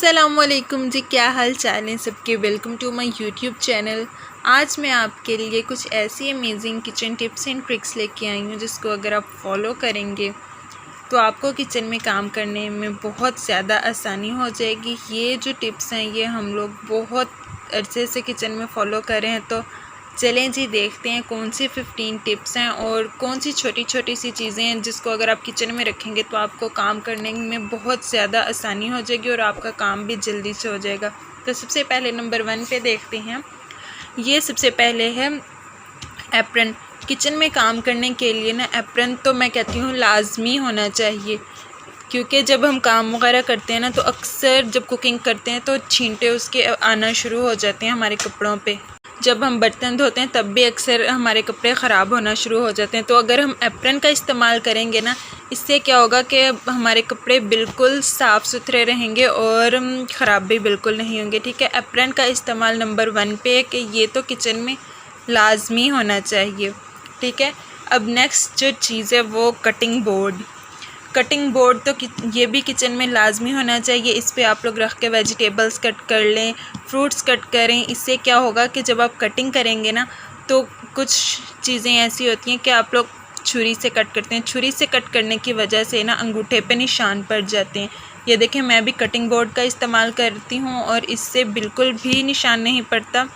अस्सलामुअलैकुम जी, क्या हाल चाल है सबके। Welcome to my YouTube channel. आज मैं आपके लिए कुछ ऐसी amazing kitchen tips and tricks लेके आई हूँ जिसको अगर आप फॉलो करेंगे तो आपको किचन में काम करने में बहुत ज़्यादा आसानी हो जाएगी। ये जो टिप्स हैं ये हम लोग बहुत अरसे से किचन में फ़ॉलो कर रहे हैं, तो चलें जी देखते हैं कौन सी 15 टिप्स हैं और कौन सी छोटी छोटी सी चीज़ें हैं जिसको अगर आप किचन में रखेंगे तो आपको काम करने में बहुत ज़्यादा आसानी हो जाएगी और आपका काम भी जल्दी से हो जाएगा। तो सबसे पहले नंबर 1 पे देखते हैं। ये सबसे पहले है एप्रन। किचन में काम करने के लिए ना एप्रन तो मैं कहती हूँ लाजमी होना चाहिए, क्योंकि जब हम काम वगैरह करते हैं ना तो अक्सर जब कुकिंग करते हैं तो छींटे उसके आना शुरू हो जाते हैं हमारे कपड़ों पे। जब हम बर्तन धोते हैं तब भी अक्सर हमारे कपड़े ख़राब होना शुरू हो जाते हैं। तो अगर हम एप्रन का इस्तेमाल करेंगे ना, इससे क्या होगा कि हमारे कपड़े बिल्कुल साफ़ सुथरे रहेंगे और ख़राब भी बिल्कुल नहीं होंगे। ठीक है, एप्रन का इस्तेमाल नंबर 1 पे है कि ये तो किचन में लाजमी होना चाहिए। ठीक है, अब नेक्स्ट जो चीज़ है वो कटिंग बोर्ड। कटिंग बोर्ड तो ये भी किचन में लाजमी होना चाहिए। इस पे आप लोग रख के वेजिटेबल्स कट कर लें, फ्रूट्स कट करें। इससे क्या होगा कि जब आप कटिंग करेंगे ना तो कुछ चीज़ें ऐसी होती हैं कि आप लोग छुरी से कट करते हैं, छुरी से कट करने की वजह से ना अंगूठे पे निशान पड़ जाते हैं। ये देखें, मैं भी कटिंग बोर्ड का इस्तेमाल करती हूँ और इससे बिल्कुल भी निशान नहीं पड़ता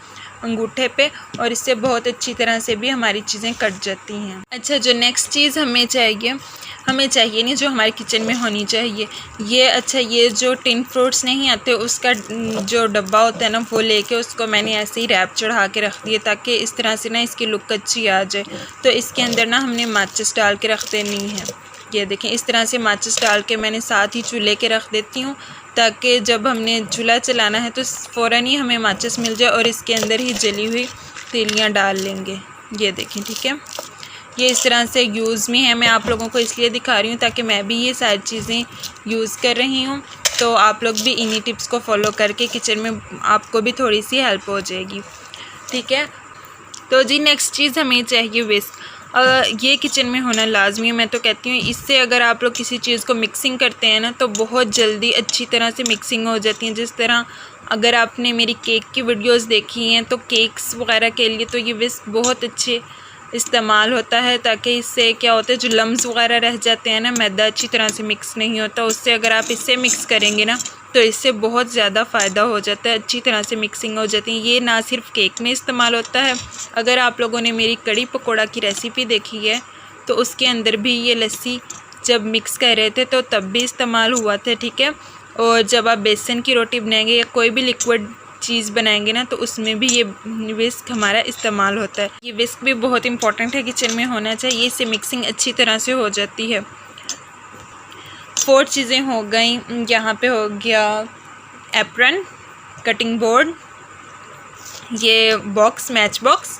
अंगूठे पे और इससे बहुत अच्छी तरह से भी हमारी चीज़ें कट जाती हैं। अच्छा, जो नेक्स्ट चीज़ हमें चाहिए नहीं, जो हमारे किचन में होनी चाहिए, ये जो टिन फ्रूट्स नहीं आते उसका जो डब्बा होता है ना वो लेके उसको मैंने ऐसे ही रैप चढ़ा के रख दिए ताकि इस तरह से ना इसकी लुक अच्छी आ जाए। तो इसके अंदर ना हमने माचिस डाल के रख देनी है। ये देखें, इस तरह से माचिस डाल के मैंने साथ ही चूल्हे के रख देती हूँ ताकि जब हमने चूल्हा चलाना है तो फ़ौरन ही हमें माचिस मिल जाए और इसके अंदर ही जली हुई तीलियाँ डाल लेंगे। ये देखें, ठीक है, ये इस तरह से यूज़ में है। मैं आप लोगों को इसलिए दिखा रही हूँ ताकि मैं भी ये सारी चीज़ें यूज़ कर रही हूँ, तो आप लोग भी इन्हीं टिप्स को फॉलो करके किचन में आपको भी थोड़ी सी हेल्प हो जाएगी। ठीक है, तो जी नेक्स्ट चीज़ हमें चाहिए विस्क। ये किचन में होना लाजमी है, मैं तो कहती हूँ। इससे अगर आप लोग किसी चीज़ को मिक्सिंग करते हैं ना तो बहुत जल्दी अच्छी तरह से मिक्सिंग हो जाती है। जिस तरह अगर आपने मेरी केक की वीडियोस देखी हैं तो केक्स वगैरह के लिए तो ये विस्क बहुत अच्छे इस्तेमाल होता है, ताकि इससे क्या होता है जो लम्स वगैरह रह जाते हैं ना, मैदा अच्छी तरह से मिक्स नहीं होता, उससे अगर आप इससे मिक्स करेंगे ना तो इससे बहुत ज़्यादा फ़ायदा हो जाता है, अच्छी तरह से मिक्सिंग हो जाती है। ये ना सिर्फ केक में इस्तेमाल होता है, अगर आप लोगों ने मेरी कड़ी पकौड़ा की रेसिपी देखी है तो उसके अंदर भी ये लस्सी जब मिक्स कर रहे थे तो तब भी इस्तेमाल हुआ था। ठीक है, और जब आप बेसन की रोटी बनाएंगे या कोई भी लिक्विड चीज़ बनाएंगे ना तो उसमें भी ये विस्क हमारा इस्तेमाल होता है। ये विस्क भी बहुत इंपॉर्टेंट है, किचन में होना चाहिए, इससे मिक्सिंग अच्छी तरह से हो जाती है। 4 चीज़ें हो गई। यहाँ पे हो गया एप्रन, कटिंग बोर्ड, ये बॉक्स मैच बॉक्स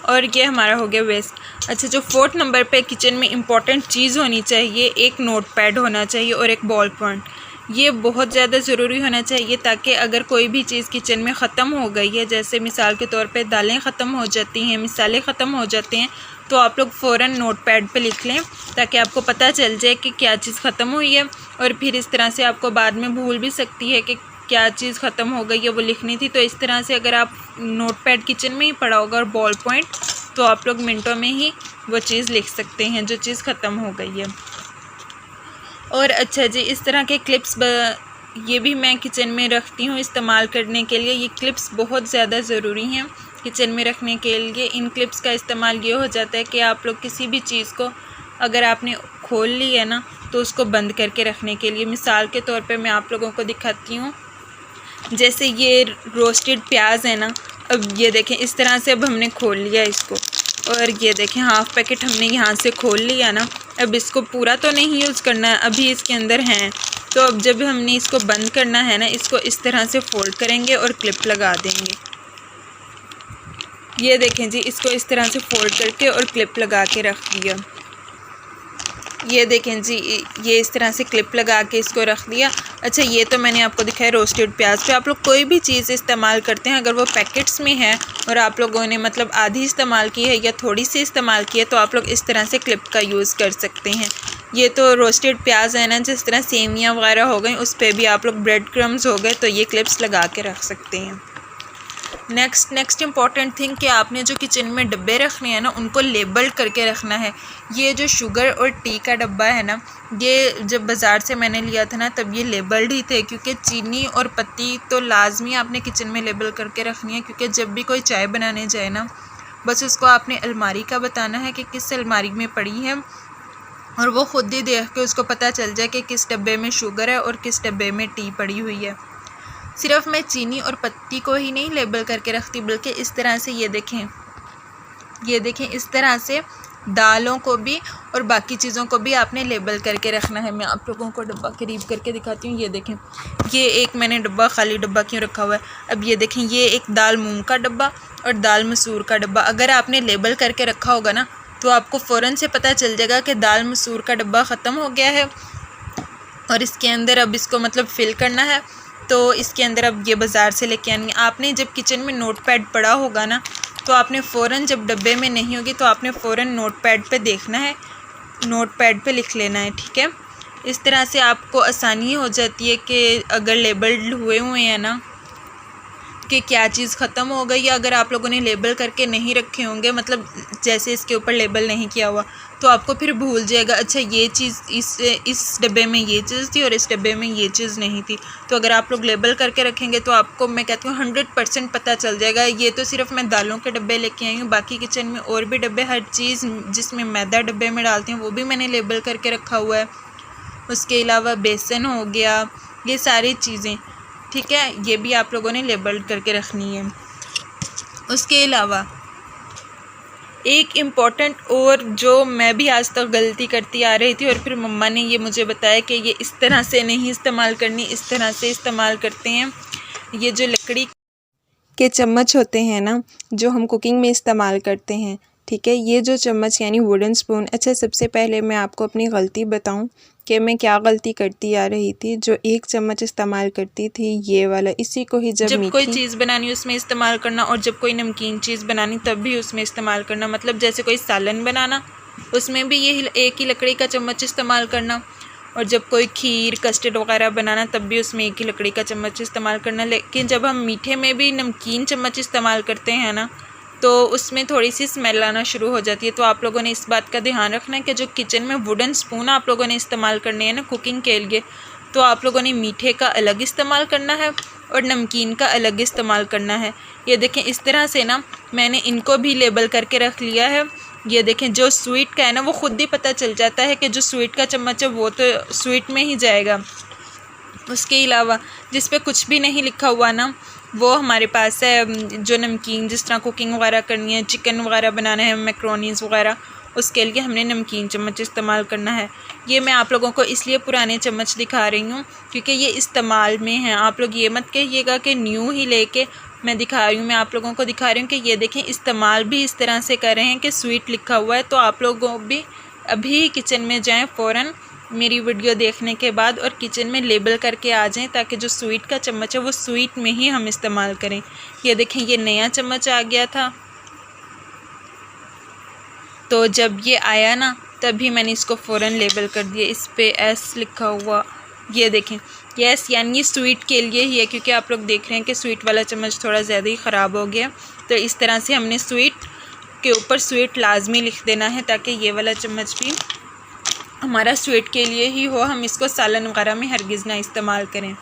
और ये हमारा हो गया विस्क। अच्छा, जो 4th नंबर पे किचन में इम्पॉर्टेंट चीज़ होनी चाहिए, एक नोटपैड होना चाहिए और एक बॉल पॉइंट। ये बहुत ज़्यादा ज़रूरी होना चाहिए ताकि अगर कोई भी चीज़ किचन में ख़त्म हो गई है, जैसे मिसाल के तौर पे दालें ख़त्म हो जाती हैं, मिसाले ख़त्म हो जाते हैं, तो आप लोग फ़ौरन नोटपैड पे लिख लें ताकि आपको पता चल जाए कि क्या चीज़ ख़त्म हुई है और फिर इस तरह से आपको बाद में भूल भी सकती है कि क्या चीज़ ख़त्म हो गई है, वो लिखनी थी। तो इस तरह से अगर आप नोटपैड किचन में ही पड़ा होगा और बॉल पॉइंट, तो आप लोग मिनटों में ही वो चीज़ लिख सकते हैं जो चीज़ ख़त्म हो गई है। और अच्छा जी, इस तरह के क्लिप्स ये भी मैं किचन में रखती हूँ इस्तेमाल करने के लिए। ये क्लिप्स बहुत ज़्यादा ज़रूरी हैं किचन में रखने के लिए। इन क्लिप्स का इस्तेमाल ये हो जाता है कि आप लोग किसी भी चीज़ को अगर आपने खोल ली है ना तो उसको बंद करके रखने के लिए। मिसाल के तौर पे मैं आप लोगों को दिखाती हूँ, जैसे ये रोस्टेड प्याज है ना, अब ये देखें इस तरह से अब हमने खोल लिया इसको और ये देखें हाफ़ पैकेट हमने यहाँ से खोल लिया ना। अब इसको पूरा तो नहीं यूज़ करना है, अभी इसके अंदर हैं, तो अब जब हमने इसको बंद करना है ना, इसको इस तरह से फोल्ड करेंगे और क्लिप लगा देंगे। ये देखें जी, इसको इस तरह से फोल्ड करके और क्लिप लगा के रख दिया। ये देखें जी, ये इस तरह से क्लिप लगा के इसको रख दिया। अच्छा, ये तो मैंने आपको दिखाया रोस्टेड प्याज पे। आप लोग कोई भी चीज़ इस्तेमाल करते हैं, अगर वो पैकेट्स में है और आप लोगों ने मतलब आधी इस्तेमाल की है या थोड़ी सी इस्तेमाल की है, तो आप लोग इस तरह से क्लिप का यूज़ कर सकते हैं। ये तो रोस्टेड प्याज है ना, जिस तरह सेवियाँ वगैरह हो गई उस पर भी आप लोग ब्रेड क्रम्स हो गए तो ये क्लिप्स लगा के रख सकते हैं। नेक्स्ट इम्पॉर्टेंट थिंग कि आपने जो किचन में डब्बे रखने हैं ना उनको लेबल करके रखना है। ये जो शुगर और टी का डब्बा है ना, ये जब बाज़ार से मैंने लिया था ना तब ये लेबल्ड ही थे, क्योंकि चीनी और पत्ती तो लाजमी आपने किचन में लेबल करके रखनी है, क्योंकि जब भी कोई चाय बनाने जाए ना बस उसको आपने अलमारी का बताना है कि किस अलमारी में पड़ी है, और वो ख़ुद ही देख के उसको पता चल जाए कि किस डब्बे में शुगर है और किस डब्बे में टी पड़ी हुई है। सिर्फ मैं चीनी और पत्ती को ही नहीं लेबल करके रखती, बल्कि इस तरह से ये देखें इस तरह से दालों को भी और बाकी चीज़ों को भी आपने लेबल करके रखना है। मैं आप लोगों को डब्बा करीब करके दिखाती हूँ। ये देखें, ये एक मैंने डब्बा खाली डब्बा क्यों रखा हुआ है। अब ये देखें, ये एक दाल मूंग का डब्बा और दाल मसूर का डब्बा। अगर आपने लेबल करके रखा होगा ना तो आपको फ़ौरन से पता चल जाएगा कि दाल मसूर का डब्बा ख़त्म हो गया है और इसके अंदर अब इसको मतलब फ़िल करना है, तो इसके अंदर अब ये बाज़ार से लेके आनी है। आपने जब किचन में नोटपैड पड़ा होगा ना तो आपने फ़ौरन, जब डब्बे में नहीं होगी तो आपने फ़ौरन नोटपैड पे देखना है, नोटपैड पे लिख लेना है, ठीक है। इस तरह से आपको आसानी हो जाती है कि अगर लेबल्ड हुए हैं ना कि क्या चीज़ ख़त्म हो गई, या अगर आप लोगों ने लेबल करके नहीं रखे होंगे, मतलब जैसे इसके ऊपर लेबल नहीं किया हुआ, तो आपको फिर भूल जाएगा अच्छा ये चीज़ इस डब्बे में ये चीज़ थी और इस डब्बे में ये चीज़ नहीं थी। तो अगर आप लोग लेबल करके रखेंगे तो आपको, मैं कहती हूँ 100% पता चल जाएगा। ये तो सिर्फ मैं दालों के डब्बे लेके आई हूँ, बाकी किचन में और भी डब्बे, हर चीज़ जिसमें मैदा डब्बे में डालते हैं वो भी मैंने लेबल करके रखा हुआ है। उसके अलावा बेसन हो गया, ये सारी चीज़ें, ठीक है, ये भी आप लोगों ने लेबल करके रखनी है। उसके अलावा एक इम्पॉर्टेंट और जो मैं भी आज तक गलती करती आ रही थी और फिर मम्मा ने ये मुझे बताया कि ये इस तरह से नहीं इस्तेमाल करनी, इस तरह से इस्तेमाल करते हैं। ये जो लकड़ी के चम्मच होते हैं ना जो हम कुकिंग में इस्तेमाल करते हैं, ठीक है, ये जो चम्मच यानी वुडन स्पून। अच्छा, सबसे पहले मैं आपको अपनी गलती बताऊं कि मैं क्या गलती करती आ रही थी। जो एक चम्मच इस्तेमाल करती थी ये वाला, इसी को ही जब कोई चीज़ बनानी उसमें इस्तेमाल करना, और जब कोई नमकीन चीज़ बनानी तब भी उसमें इस्तेमाल करना। मतलब जैसे कोई सालन बनाना उसमें भी ये एक ही लकड़ी का चम्मच इस्तेमाल करना, और जब कोई खीर कस्टर्ड वगैरह बनाना तब भी उसमें एक ही लकड़ी का चम्मच इस्तेमाल करना। लेकिन जब हम मीठे में भी नमकीन चम्मच इस्तेमाल करते हैं ना तो उसमें थोड़ी सी स्मेल आना शुरू हो जाती है। तो आप लोगों ने इस बात का ध्यान रखना है कि जो किचन में वुडन स्पून आप लोगों ने इस्तेमाल करने हैं ना कुकिंग के लिए, तो आप लोगों ने मीठे का अलग इस्तेमाल करना है और नमकीन का अलग इस्तेमाल करना है। ये देखें, इस तरह से ना मैंने इनको भी लेबल करके रख लिया है। ये देखें, जो स्वीट का है ना वो ख़ुद ही पता चल जाता है कि जो स्वीट का चम्मच है वो तो स्वीट में ही जाएगा। उसके अलावा जिस पे कुछ भी नहीं लिखा हुआ ना वो हमारे पास है, जो नमकीन जिस तरह कुकिंग वगैरह करनी है, चिकन वगैरह बनाना है, मैक्रोनीस वगैरह, उसके लिए हमने नमकीन चम्मच इस्तेमाल करना है। ये मैं आप लोगों को इसलिए पुराने चम्मच दिखा रही हूँ क्योंकि ये इस्तेमाल में हैं। आप लोग ये मत कहिएगा कि न्यू ही लेके मैं दिखा रही हूँ। मैं आप लोगों को दिखा रही हूँ कि ये देखें, इस्तेमाल भी इस तरह से कर रहे हैं कि स्वीट लिखा हुआ है। तो आप लोगों भी अभी किचन में जाएँ फ़ौरन मेरी वीडियो देखने के बाद और किचन में लेबल करके आ जाएं, ताकि जो स्वीट का चम्मच है वो स्वीट में ही हम इस्तेमाल करें। ये देखें, ये नया चम्मच आ गया था, तो जब ये आया ना तभी मैंने इसको फ़ौरन लेबल कर दिया। इस पे एस लिखा हुआ, ये देखें, यस, यानी स्वीट के लिए ही है, क्योंकि आप लोग देख रहे हैं कि स्वीट वाला चम्मच थोड़ा ज़्यादा ही ख़राब हो गया। तो इस तरह से हमने स्वीट के ऊपर स्वीट लाजमी लिख देना है, ताकि ये वाला चम्मच भी हमारा स्वीट के लिए ही हो, हम इसको सालन वगैरह में हरगिज़ ना इस्तेमाल करें।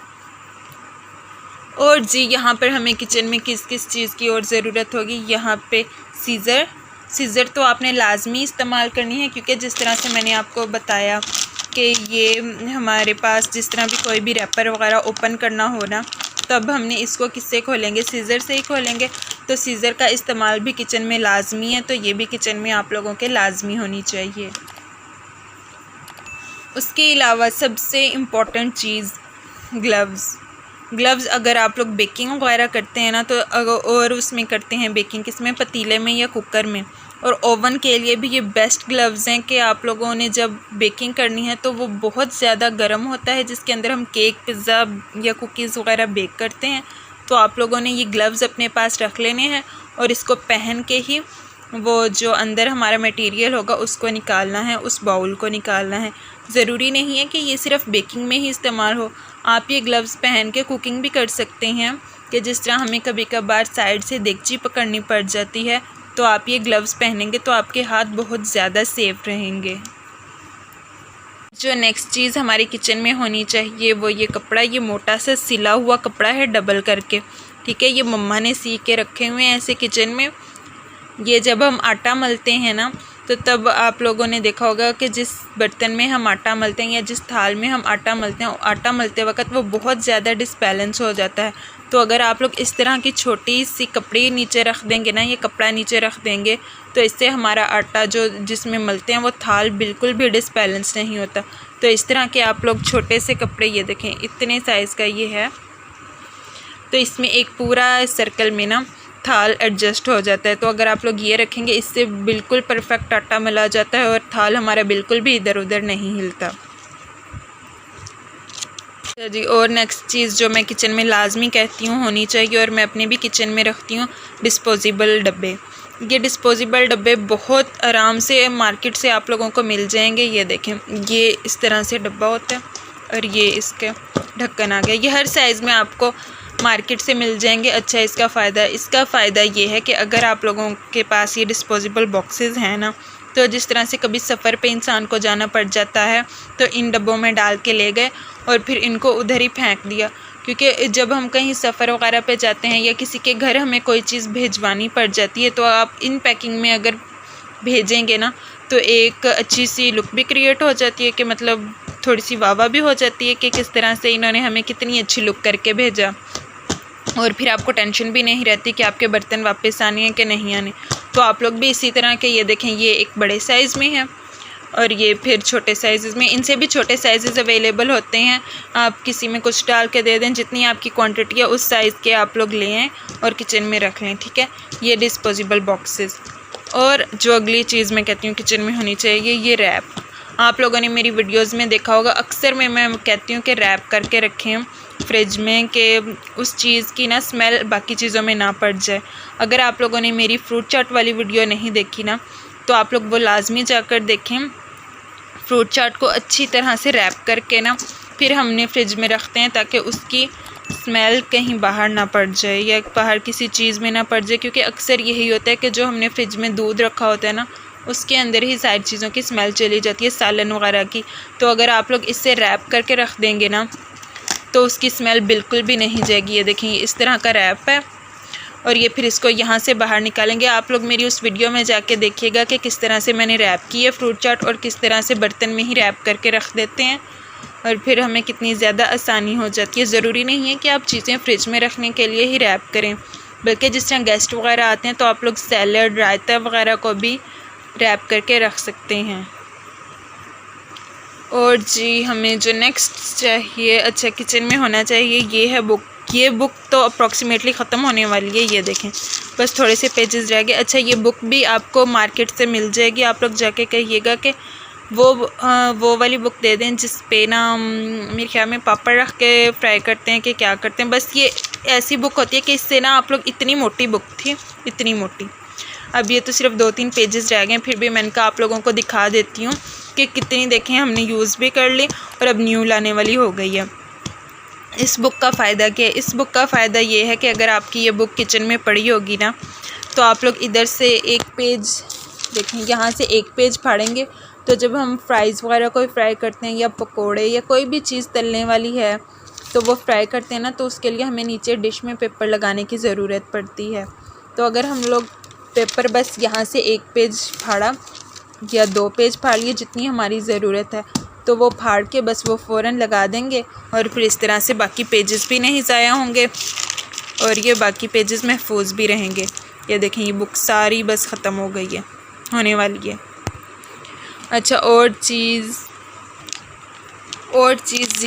और जी, यहाँ पर हमें किचन में किस किस चीज़ की और ज़रूरत होगी। यहाँ पे सीज़र तो आपने लाजमी इस्तेमाल करनी है, क्योंकि जिस तरह से मैंने आपको बताया कि ये हमारे पास जिस तरह भी कोई भी रैपर वगैरह ओपन करना हो ना, तब हमने इसको किससे खोलेंगे, सीज़र से ही खोलेंगे। तो सीज़र का इस्तेमाल भी किचन में लाजमी है, तो ये भी किचन में आप लोगों के लाजमी होनी चाहिए। उसके अलावा सबसे इम्पॉर्टेंट चीज़ ग्लव्स। अगर आप लोग बेकिंग वगैरह करते हैं ना तो और उसमें करते हैं बेकिंग किसमें, पतीले में या कुकर में, और ओवन के लिए भी ये बेस्ट ग्लव्स हैं कि आप लोगों ने जब बेकिंग करनी है तो वो बहुत ज़्यादा गर्म होता है, जिसके अंदर हम केक, पिज़्ज़ा या कुकीज़ वगैरह बेक करते हैं। तो आप लोगों ने ये ग्लव्स अपने पास रख लेने हैं और इसको पहन के ही वो जो अंदर हमारा मटेरियल होगा उसको निकालना है, उस बाउल को निकालना है। ज़रूरी नहीं है कि ये सिर्फ बेकिंग में ही इस्तेमाल हो। आप ये ग्लव्स पहन के कुकिंग भी कर सकते हैं कि जिस तरह हमें कभी कभार साइड से देगची पकड़नी पड़ जाती है, तो आप ये ग्लव्स पहनेंगे तो आपके हाथ बहुत ज़्यादा सेफ रहेंगे। जो नेक्स्ट चीज़ हमारी किचन में होनी चाहिए वो ये कपड़ा, ये मोटा सा सिला हुआ कपड़ा है डबल करके, ठीक है। ये मम्मा ने सी के रखे हुए हैं ऐसे किचन में। ये जब हम आटा मलते हैं ना, तो तब आप लोगों ने देखा होगा कि जिस बर्तन में हम आटा मलते हैं या जिस थाल में हम आटा मलते हैं, आटा मलते वक्त वो बहुत ज़्यादा डिसबैलेंस हो जाता है। तो अगर आप लोग इस तरह की छोटी सी कपड़े नीचे रख देंगे ना, ये कपड़ा नीचे रख देंगे, तो इससे हमारा आटा जो जिसमें मलते हैं वो थाल बिल्कुल भी डिसबैलेंस नहीं होता। तो इस तरह के आप लोग छोटे से कपड़े, ये देखें इतने साइज़ का ये है, तो इसमें एक पूरा सर्कल में ना थाल एडजस्ट हो जाता है। तो अगर आप लोग ये रखेंगे, इससे बिल्कुल परफेक्ट आटा मिला जाता है और थाल हमारा बिल्कुल भी इधर उधर नहीं हिलता। जी, और नेक्स्ट चीज़ जो मैं किचन में लाजमी कहती हूँ होनी चाहिए और मैं अपने भी किचन में रखती हूँ, डिस्पोजेबल डब्बे। ये डिस्पोजेबल डब्बे बहुत आराम से मार्केट से आप लोगों को मिल जाएंगे। ये देखें, ये इस तरह से डब्बा होता है और ये इसका ढक्कन आ गया। ये हर साइज़ में आपको मार्केट से मिल जाएंगे। अच्छा, इसका फ़ायदा ये है कि अगर आप लोगों के पास ये डिस्पोजेबल बॉक्सेस हैं ना, तो जिस तरह से कभी सफ़र पे इंसान को जाना पड़ जाता है, तो इन डब्बों में डाल के ले गए और फिर इनको उधर ही फेंक दिया। क्योंकि जब हम कहीं सफ़र वगैरह पे जाते हैं या किसी के घर हमें कोई चीज़ भिजवानी पड़ जाती है, तो आप इन पैकिंग में अगर भेजेंगे ना, तो एक अच्छी सी लुक भी क्रिएट हो जाती है कि मतलब थोड़ी सी वाह भी हो जाती है कि किस तरह से इन्होंने हमें कितनी अच्छी लुक करके भेजा। और फिर आपको टेंशन भी नहीं रहती कि आपके बर्तन वापस आने हैं कि नहीं आने। तो आप लोग भी इसी तरह के, ये देखें ये एक बड़े साइज़ में है और ये फिर छोटे साइज़ में, इनसे भी छोटे साइज़ अवेलेबल होते हैं। आप किसी में कुछ डाल के दे दें, जितनी आपकी क्वांटिटी है उस साइज़ के आप लोग ले आएँ और किचन में रख लें, ठीक है। ये डिस्पोजेबल बॉक्सेस। और जो अगली चीज़ मैं कहती हूँ किचन में होनी चाहिए, ये रैप। आप लोगों ने मेरी वीडियोज़ में देखा होगा, अक्सर मैं कहती हूँ कि रैप करके रखें फ्रिज में, कि उस चीज़ की ना स्मेल बाकी चीज़ों में ना पड़ जाए। अगर आप लोगों ने मेरी फ्रूट चाट वाली वीडियो नहीं देखी ना, तो आप लोग वो लाजमी जाकर देखें। फ्रूट चाट को अच्छी तरह से रैप करके ना फिर हमने फ्रिज में रखते हैं ताकि उसकी स्मेल कहीं बाहर ना पड़ जाए या बाहर किसी चीज़ में ना पड़ जाए। क्योंकि अक्सर यही होता है कि जो हमने फ्रिज में दूध रखा होता है ना, उसके अंदर ही सारी चीज़ों की स्मेल चली जाती है, सालन वगैरह की। तो अगर आप लोग इससे रैप करके रख देंगे ना, तो उसकी स्मेल बिल्कुल भी नहीं जाएगी। ये देखिए इस तरह का रैप है और ये फिर इसको यहाँ से बाहर निकालेंगे। आप लोग मेरी उस वीडियो में जाके देखिएगा कि किस तरह से मैंने रैप की है फ्रूट चाट और किस तरह से बर्तन में ही रैप करके रख देते हैं और फिर हमें कितनी ज़्यादा आसानी हो जाती है। ज़रूरी नहीं है कि आप चीज़ें फ्रिज में रखने के लिए ही रैप करें, बल्कि जिस तरह गेस्ट वगैरह आते हैं तो आप लोग सैलड, रायता वगैरह को भी रैप करके रख सकते हैं। और जी, हमें जो नेक्स्ट चाहिए, अच्छा किचन में होना चाहिए, ये है बुक। ये बुक तो अप्रॉक्सीमेटली ख़त्म होने वाली है, ये देखें बस थोड़े से पेजेस रह गए। अच्छा, ये बुक भी आपको मार्केट से मिल जाएगी। आप लोग जाके कहिएगा कि वो वाली बुक दे दें जिस पे ना मेरे ख्याल में पापड़ रख के फ्राई करते हैं कि क्या करते हैं। बस ये ऐसी बुक होती है कि इससे ना आप लोग, इतनी मोटी बुक थी, इतनी मोटी। अब ये तो सिर्फ 2-3 पेजेस रह गए, फिर भी मैंने कहा आप लोगों को दिखा देती हूँ कि कितनी, देखें हमने यूज़ भी कर ली और अब न्यू लाने वाली हो गई है। इस बुक का फ़ायदा क्या है? इस बुक का फ़ायदा ये है कि अगर आपकी ये बुक किचन में पड़ी होगी ना, तो आप लोग इधर से एक पेज, देखें यहाँ से एक पेज फाड़ेंगे, तो जब हम फ्राइज़ वगैरह कोई फ्राई करते हैं या पकोड़े या कोई भी चीज़ तलने वाली है तो वो फ्राई करते हैं ना, तो उसके लिए हमें नीचे डिश में पेपर लगाने की ज़रूरत पड़ती है। तो अगर हम लोग पेपर बस यहाँ से एक पेज फाड़ा या 2 पेज फाड़ लिए, जितनी हमारी ज़रूरत है, तो वो फाड़ के बस वो फ़ौरन लगा देंगे और फिर इस तरह से बाकी पेजेस भी नहीं ज़ाया होंगे और ये बाकी पेजेस महफूज भी रहेंगे। ये देखें ये बुक सारी बस ख़त्म हो गई है, होने वाली है। अच्छा, और चीज़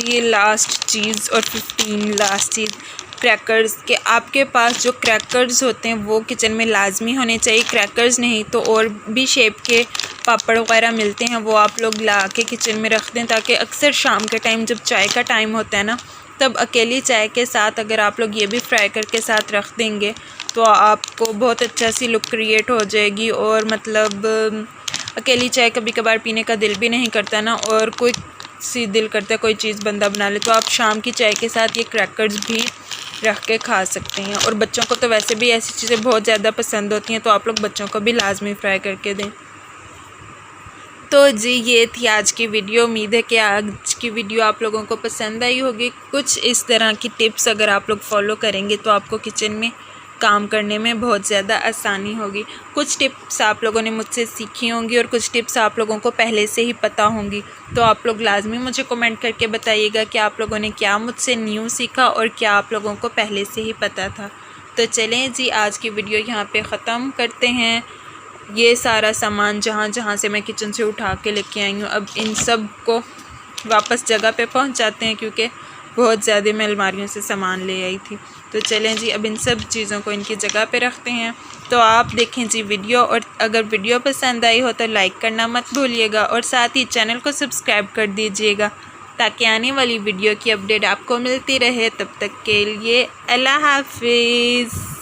ये लास्ट चीज़ और 15 लास्ट चीज़, क्रैकर्स। के आपके पास जो क्रैकर्स होते हैं वो किचन में लाजमी होने चाहिए। क्रैकर्स नहीं तो और भी शेप के पापड़ वगैरह मिलते हैं, वो आप लोग ला के किचन में रख दें, ताकि अक्सर शाम के टाइम जब चाय का टाइम होता है ना, तब अकेली चाय के साथ अगर आप लोग ये भी फ्राई करके साथ रख देंगे तो आपको बहुत अच्छा सी लुक क्रिएट हो जाएगी और मतलब अकेली चाय कभी कभार पीने का दिल भी नहीं करता ना, और कोई सी दिल करता है कोई चीज़ बंदा बना ले, तो आप शाम की चाय के साथ ये क्रैकर्स भी रख के खा सकते हैं। और बच्चों को तो वैसे भी ऐसी चीज़ें बहुत ज़्यादा पसंद होती हैं, तो आप लोग बच्चों को भी लाजमी फ्राई करके दें। तो जी ये थी आज की वीडियो। उम्मीद है कि आज की वीडियो आप लोगों को पसंद आई होगी। कुछ इस तरह की टिप्स अगर आप लोग फॉलो करेंगे तो आपको किचन में काम करने में बहुत ज़्यादा आसानी होगी। कुछ टिप्स आप लोगों ने मुझसे सीखी होंगी और कुछ टिप्स आप लोगों को पहले से ही पता होंगी, तो आप लोग लाजमी मुझे कमेंट करके बताइएगा कि आप लोगों ने क्या मुझसे न्यू सीखा और क्या आप लोगों को पहले से ही पता था। तो चलें जी आज की वीडियो यहाँ पे ख़त्म करते हैं। ये सारा सामान जहाँ से मैं किचन से उठा के लेके आई हूँ, अब इन सब को वापस जगह पे पहुँचाते हैं, क्योंकि बहुत ज़्यादा मैं अलमारियों से सामान ले आई थी। तो चलें जी अब इन सब चीज़ों को इनकी जगह पे रखते हैं। तो आप देखें जी वीडियो, और अगर वीडियो पसंद आई हो तो लाइक करना मत भूलिएगा और साथ ही चैनल को सब्सक्राइब कर दीजिएगा, ताकि आने वाली वीडियो की अपडेट आपको मिलती रहे। तब तक के लिए अल्लाह हाफिज़।